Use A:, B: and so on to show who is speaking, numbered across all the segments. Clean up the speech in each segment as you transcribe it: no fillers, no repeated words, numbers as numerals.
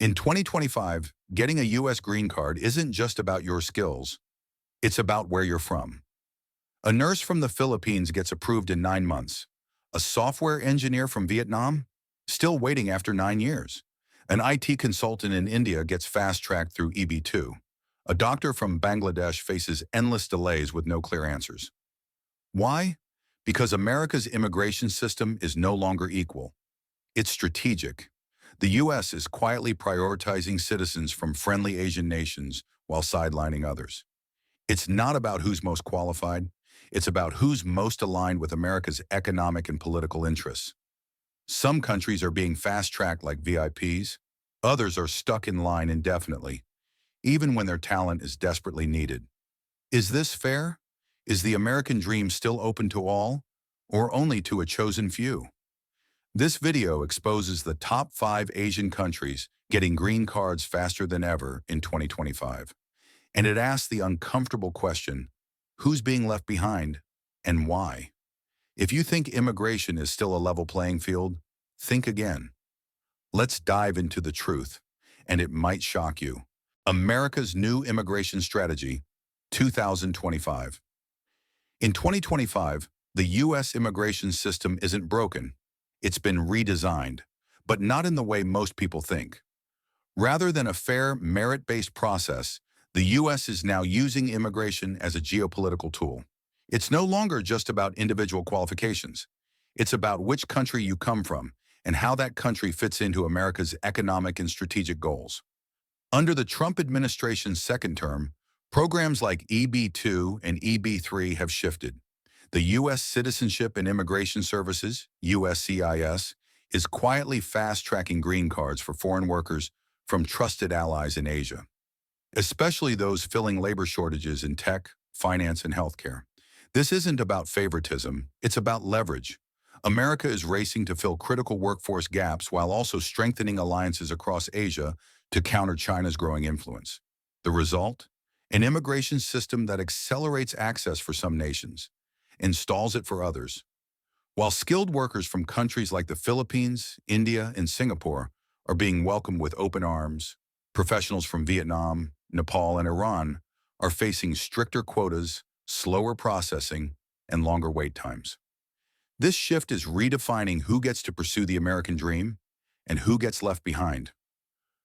A: In 2025, getting a U.S. green card isn't just about your skills, it's about where you're from. A nurse from the Philippines gets approved in 9 months. A software engineer from Vietnam? Still waiting after 9 years. An IT consultant in India gets fast-tracked through EB2. A doctor from Bangladesh faces endless delays with no clear answers. Why? Because America's immigration system is no longer equal. It's strategic. The U.S. is quietly prioritizing citizens from friendly Asian nations while sidelining others. It's not about who's most qualified. It's about who's most aligned with America's economic and political interests. Some countries are being fast-tracked like VIPs. Others are stuck in line indefinitely, even when their talent is desperately needed. Is this fair? Is the American dream still open to all, or only to a chosen few? This video exposes the top 5 Asian countries getting green cards faster than ever in 2025. And it asks the uncomfortable question, who's being left behind and why? If you think immigration is still a level playing field, think again. Let's dive into the truth, and it might shock you. America's new immigration strategy, 2025. In 2025, the U.S. immigration system isn't broken. It's been redesigned, but not in the way most people think. Rather than a fair, merit-based process, the U.S. is now using immigration as a geopolitical tool. It's no longer just about individual qualifications. It's about which country you come from and how that country fits into America's economic and strategic goals. Under the Trump administration's second term, programs like EB2 and EB3 have shifted. The U.S. Citizenship and Immigration Services, USCIS, is quietly fast-tracking green cards for foreign workers from trusted allies in Asia, especially those filling labor shortages in tech, finance, and healthcare. This isn't about favoritism, it's about leverage. America is racing to fill critical workforce gaps while also strengthening alliances across Asia to counter China's growing influence. The result? An immigration system that accelerates access for some nations, installs it for others. While skilled workers from countries like the Philippines, India, and Singapore are being welcomed with open arms, professionals from Vietnam, Nepal, and Iran are facing stricter quotas, slower processing, and longer wait times. This shift is redefining who gets to pursue the American dream and who gets left behind.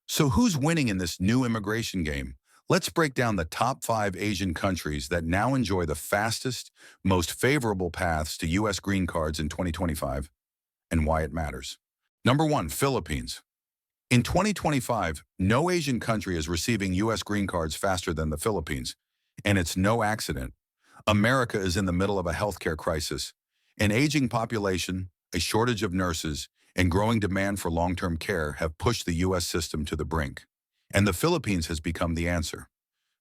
A: So who's winning in this new immigration game? Let's break down the top 5 Asian countries that now enjoy the fastest, most favorable paths to U.S. green cards in 2025 and why it matters. Number 1, Philippines. In 2025, no Asian country is receiving U.S. green cards faster than the Philippines, and it's no accident. America is in the middle of a healthcare crisis. An aging population, a shortage of nurses, and growing demand for long-term care have pushed the U.S. system to the brink. And the Philippines has become the answer.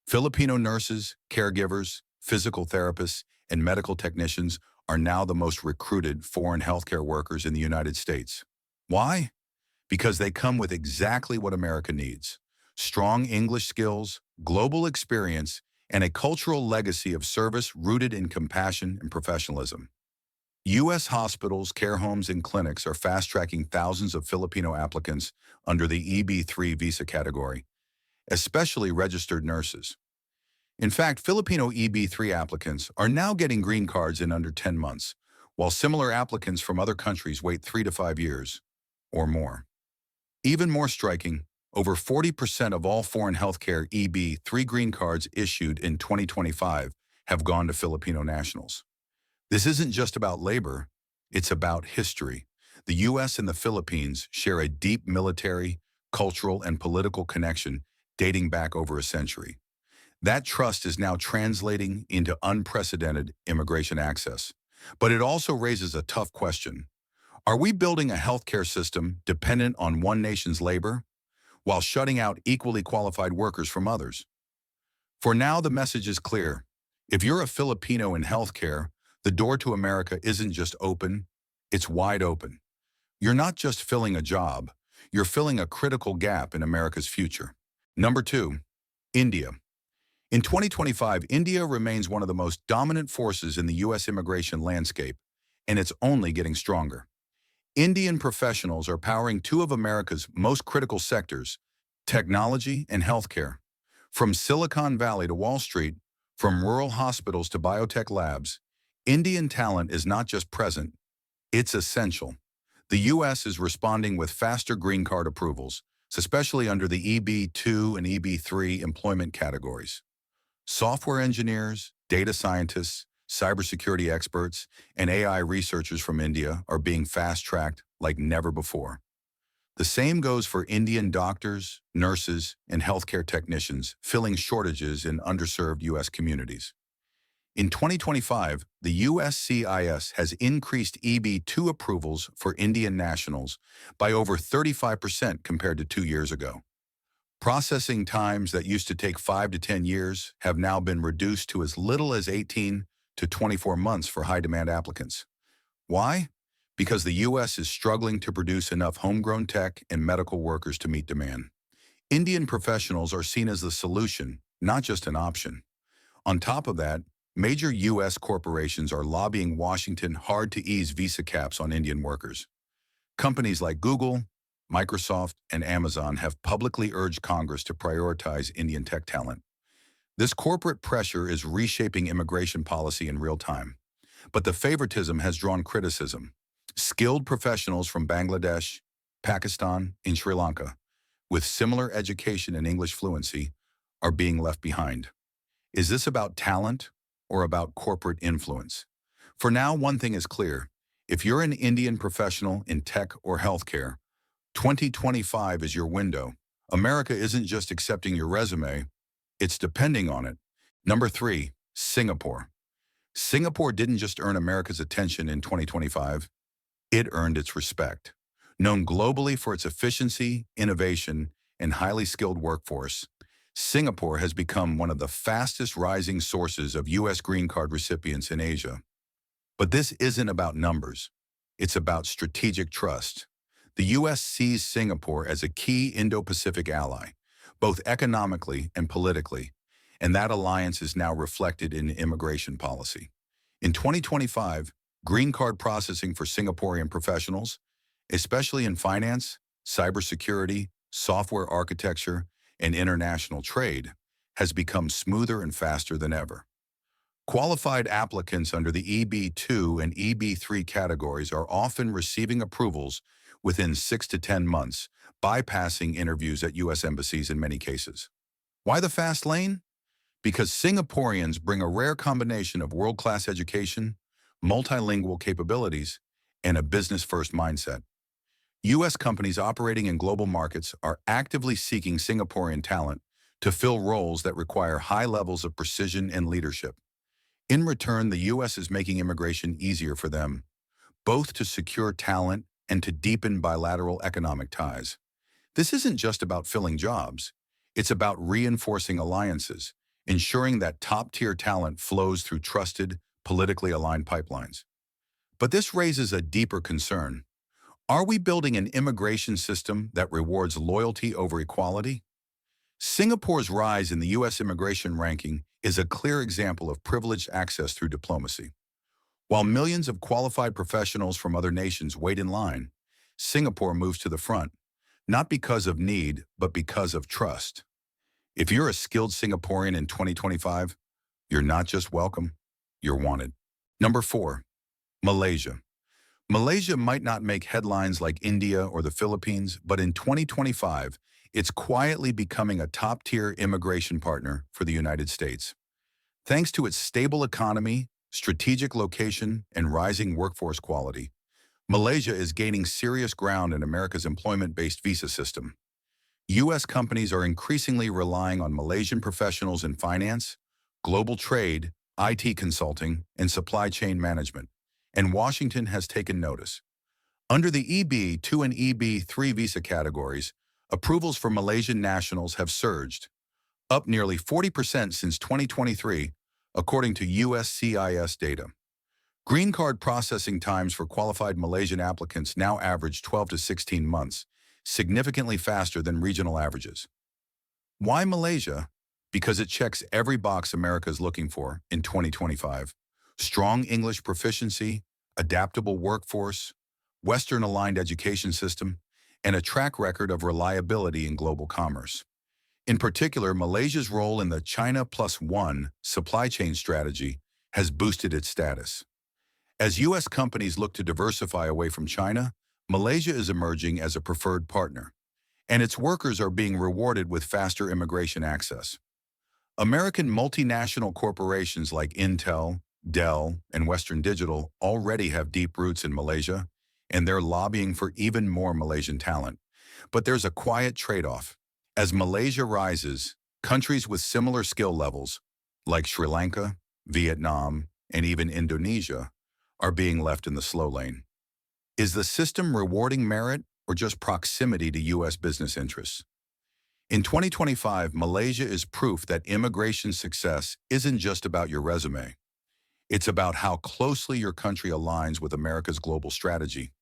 A: Filipino nurses, caregivers, physical therapists, and medical technicians are now the most recruited foreign healthcare workers in the United States. Why? Because they come with exactly what America needs: strong English skills, global experience, and a cultural legacy of service rooted in compassion and professionalism. U.S. hospitals, care homes, and clinics are fast-tracking thousands of Filipino applicants under the EB3 visa category, especially registered nurses. In fact, Filipino EB3 applicants are now getting green cards in under 10 months, while similar applicants from other countries wait 3 to 5 years or more. Even more striking, over 40% of all foreign healthcare EB3 green cards issued in 2025 have gone to Filipino nationals. This isn't just about labor, it's about history. The U.S. and the Philippines share a deep military, cultural, and political connection dating back over a century. That trust is now translating into unprecedented immigration access. But it also raises a tough question. Are we building a healthcare system dependent on one nation's labor, while shutting out equally qualified workers from others? For now, the message is clear. If you're a Filipino in healthcare, the door to America isn't just open, it's wide open. You're not just filling a job, you're filling a critical gap in America's future. Number 2, India. In 2025, India remains one of the most dominant forces in the U.S. immigration landscape, and it's only getting stronger. Indian professionals are powering 2 of America's most critical sectors: Technology and healthcare. From Silicon Valley to Wall Street, from rural hospitals to biotech labs, Indian talent is not just present, it's essential. The U.S. is responding with faster green card approvals, especially under the EB2 and EB3 employment categories. Software engineers, data scientists, cybersecurity experts, and AI researchers from India are being fast-tracked like never before. The same goes for Indian doctors, nurses, and healthcare technicians, filling shortages in underserved U.S. communities. In 2025, the USCIS has increased EB2 approvals for Indian nationals by over 35% compared to 2 years ago. Processing times that used to take 5 to 10 years have now been reduced to as little as 18 to 24 months for high-demand applicants. Why? Because the U.S. is struggling to produce enough homegrown tech and medical workers to meet demand. Indian professionals are seen as the solution, not just an option. On top of that, major U.S. corporations are lobbying Washington hard to ease visa caps on Indian workers. Companies like Google, Microsoft, and Amazon have publicly urged Congress to prioritize Indian tech talent. This corporate pressure is reshaping immigration policy in real time. But the favoritism has drawn criticism. Skilled professionals from Bangladesh, Pakistan, and Sri Lanka, with similar education and English fluency, are being left behind. Is this about talent or about corporate influence? For now, one thing is clear. If you're an Indian professional in tech or healthcare, 2025 is your window. America isn't just accepting your resume, it's depending on it. Number 3, Singapore. Singapore didn't just earn America's attention in 2025, it earned its respect. Known globally for its efficiency, innovation, and highly skilled workforce, Singapore has become one of the fastest rising sources of U.S. green card recipients in Asia. But this isn't about numbers. It's about strategic trust. The U.S. sees Singapore as a key Indo-Pacific ally, both economically and politically, and that alliance is now reflected in immigration policy. In 2025, green card processing for Singaporean professionals, especially in finance, cybersecurity, software architecture, and international trade, has become smoother and faster than ever. Qualified applicants under the EB2 and EB3 categories are often receiving approvals within 6 to 10 months, bypassing interviews at U.S. embassies in many cases. Why the fast lane? Because Singaporeans bring a rare combination of world-class education, multilingual capabilities, and a business-first mindset. U.S. companies operating in global markets are actively seeking Singaporean talent to fill roles that require high levels of precision and leadership. In return, the U.S. is making immigration easier for them, both to secure talent and to deepen bilateral economic ties. This isn't just about filling jobs. It's about reinforcing alliances, ensuring that top-tier talent flows through trusted, politically aligned pipelines. But this raises a deeper concern. Are we building an immigration system that rewards loyalty over equality? Singapore's rise in the U.S. immigration ranking is a clear example of privileged access through diplomacy. While millions of qualified professionals from other nations wait in line, Singapore moves to the front, not because of need, but because of trust. If you're a skilled Singaporean in 2025, you're not just welcome, you're wanted. Number 4, Malaysia. Malaysia might not make headlines like India or the Philippines, but in 2025, it's quietly becoming a top-tier immigration partner for the United States. Thanks to its stable economy, strategic location, and rising workforce quality, Malaysia is gaining serious ground in America's employment-based visa system. U.S. companies are increasingly relying on Malaysian professionals in finance, global trade, IT consulting, and supply chain management, and Washington has taken notice. Under the EB2 and EB3 visa categories, approvals for Malaysian nationals have surged, up nearly 40% since 2023, according to USCIS data. Green card processing times for qualified Malaysian applicants now average 12 to 16 months, significantly faster than regional averages. Why Malaysia? Because it checks every box America is looking for in 2025. Strong English proficiency, adaptable workforce, Western-aligned education system, and a track record of reliability in global commerce. In particular, Malaysia's role in the China Plus One supply chain strategy has boosted its status. As U.S. companies look to diversify away from China, Malaysia is emerging as a preferred partner, and its workers are being rewarded with faster immigration access. American multinational corporations like Intel, Dell, and Western Digital already have deep roots in Malaysia, and they're lobbying for even more Malaysian talent. But there's a quiet trade-off. As Malaysia rises, countries with similar skill levels, like Sri Lanka, Vietnam, and even Indonesia, are being left in the slow lane. Is the system rewarding merit or just proximity to U.S. business interests? In 2025, Malaysia is proof that immigration success isn't just about your resume. It's about how closely your country aligns with America's global strategy.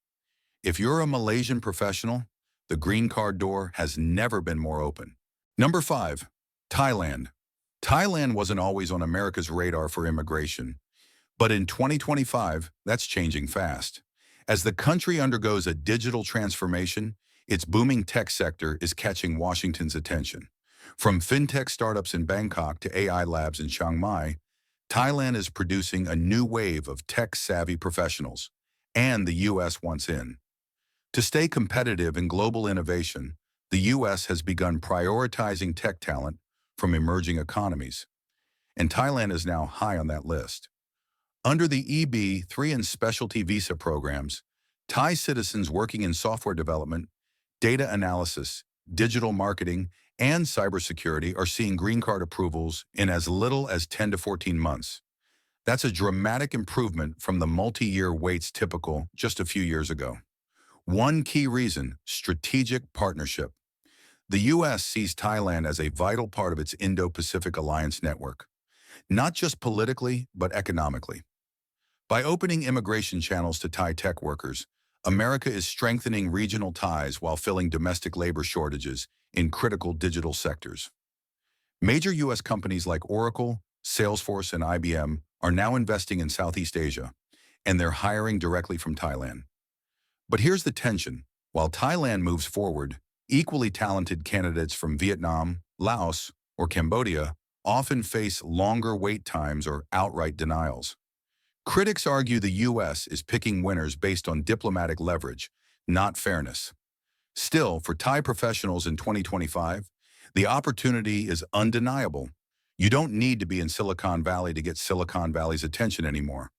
A: If you're a Malaysian professional, the green card door has never been more open. Number 5. Thailand. Thailand wasn't always on America's radar for immigration, but in 2025, that's changing fast. As the country undergoes a digital transformation, its booming tech sector is catching Washington's attention. From fintech startups in Bangkok to AI labs in Chiang Mai, Thailand is producing a new wave of tech-savvy professionals, and the U.S. wants in. To stay competitive in global innovation, the U.S. has begun prioritizing tech talent from emerging economies, and Thailand is now high on that list. Under the EB3 and specialty visa programs, Thai citizens working in software development, data analysis, digital marketing, and cybersecurity are seeing green card approvals in as little as 10 to 14 months. That's a dramatic improvement from the multi-year waits typical just a few years ago. One key reason: strategic partnership. The U.S. sees Thailand as a vital part of its Indo-Pacific Alliance network, not just politically, but economically. By opening immigration channels to Thai tech workers, America is strengthening regional ties while filling domestic labor shortages in critical digital sectors. Major U.S. companies like Oracle, Salesforce, and IBM are now investing in Southeast Asia, and they're hiring directly from Thailand. But here's the tension. While Thailand moves forward, equally talented candidates from Vietnam, Laos, or Cambodia often face longer wait times or outright denials. Critics argue the U.S. is picking winners based on diplomatic leverage, not fairness. Still, for Thai professionals in 2025, the opportunity is undeniable. You don't need to be in Silicon Valley to get Silicon Valley's attention anymore.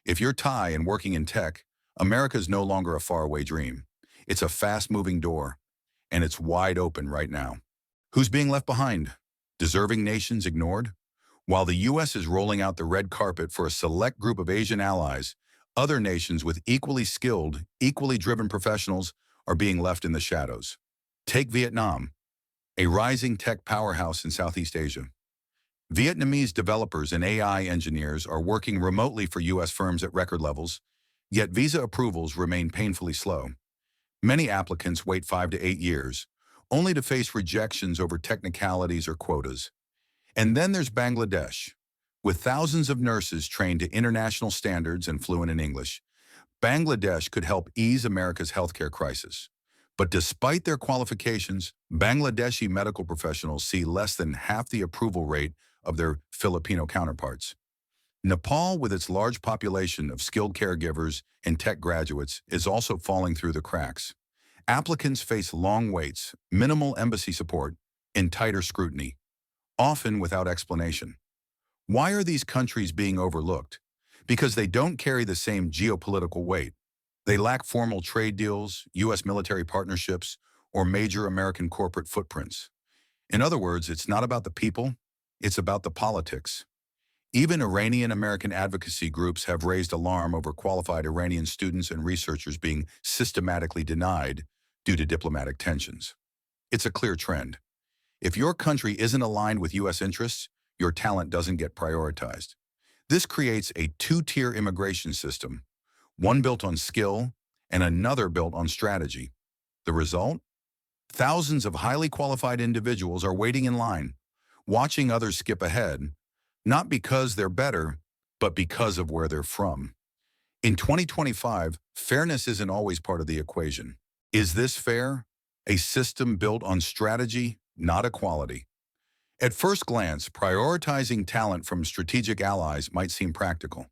A: If you're Thai and working in tech, America's no longer a faraway dream. It's a fast-moving door, and it's wide open right now. Who's being left behind? Deserving nations ignored? While the U.S. is rolling out the red carpet for a select group of Asian allies, other nations with equally skilled, equally driven professionals are being left in the shadows. Take Vietnam, a rising tech powerhouse in Southeast Asia. Vietnamese developers and AI engineers are working remotely for U.S. firms at record levels, yet visa approvals remain painfully slow. Many applicants wait 5 to 8 years, only to face rejections over technicalities or quotas. And then there's Bangladesh. With thousands of nurses trained to international standards and fluent in English, Bangladesh could help ease America's healthcare crisis. But despite their qualifications, Bangladeshi medical professionals see less than half the approval rate of their Filipino counterparts. Nepal, with its large population of skilled caregivers and tech graduates, is also falling through the cracks. Applicants face long waits, minimal embassy support, and tighter scrutiny, often without explanation. Why are these countries being overlooked? Because they don't carry the same geopolitical weight. They lack formal trade deals, U.S. military partnerships, or major American corporate footprints. In other words, it's not about the people, it's about the politics. Even Iranian-American advocacy groups have raised alarm over qualified Iranian students and researchers being systematically denied due to diplomatic tensions. It's a clear trend. If your country isn't aligned with U.S. interests, your talent doesn't get prioritized. This creates a two-tier immigration system, one built on skill and another built on strategy. The result? Thousands of highly qualified individuals are waiting in line, watching others skip ahead, not because they're better, but because of where they're from. In 2025, fairness isn't always part of the equation. Is this fair? a system built on strategy, not equality. At first glance, prioritizing talent from strategic allies might seem practical.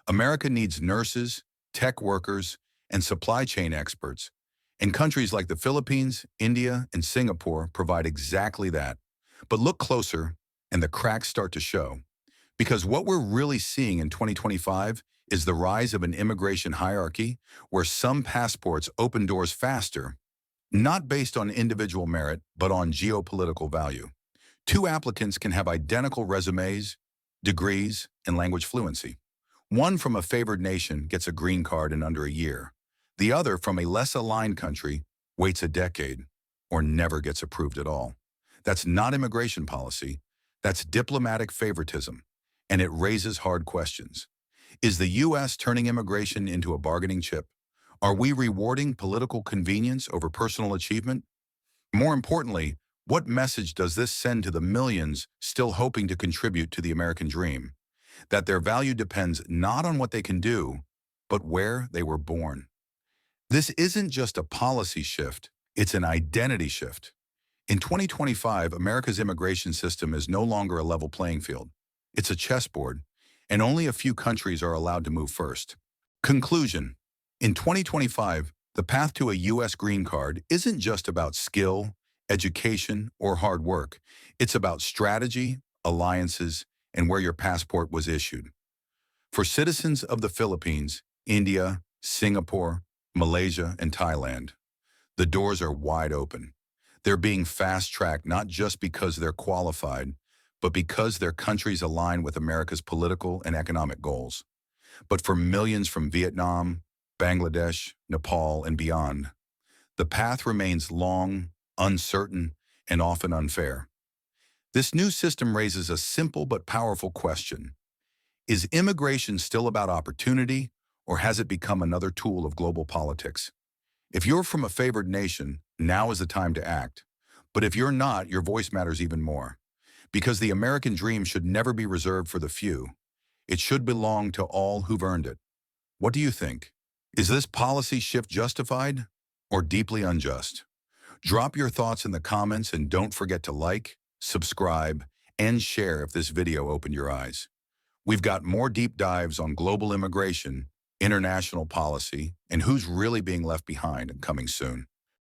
A: America needs nurses, tech workers, and supply chain experts, and countries like the Philippines, India, and Singapore provide exactly that. But look closer, and the cracks start to show. Because what we're really seeing in 2025 is the rise of an immigration hierarchy where some passports open doors faster, not based on individual merit, but on geopolitical value. Two applicants can have identical resumes, degrees, and language fluency. One from a favored nation gets a green card in under a year. The other from a less aligned country waits a decade or never gets approved at all. That's not immigration policy. That's diplomatic favoritism, and it raises hard questions. Is the U.S. turning immigration into a bargaining chip? Are we rewarding political convenience over personal achievement? More importantly, what message does this send to the millions still hoping to contribute to the American dream? That their value depends not on what they can do, but where they were born. This isn't just a policy shift, it's an identity shift. In 2025, America's immigration system is no longer a level playing field. It's a chessboard, and only a few countries are allowed to move first. Conclusion. In 2025, the path to a U.S. green card isn't just about skill, education, or hard work. It's about strategy, alliances, and where your passport was issued. For citizens of the Philippines, India, Singapore, Malaysia, and Thailand, the doors are wide open. They're being fast-tracked not just because they're qualified, but because their countries align with America's political and economic goals. But for millions from Vietnam, Bangladesh, Nepal, and beyond, the path remains long, uncertain, and often unfair. This new system raises a simple but powerful question. Is immigration still about opportunity, or has it become another tool of global politics? If you're from a favored nation, now is the time to act. But if you're not, your voice matters even more. Because the American dream should never be reserved for the few. It should belong to all who've earned it. What do you think? Is this policy shift justified or deeply unjust? Drop your thoughts in the comments and don't forget to like, subscribe, and share if this video opened your eyes. We've got more deep dives on global immigration, international policy, and who's really being left behind and coming soon.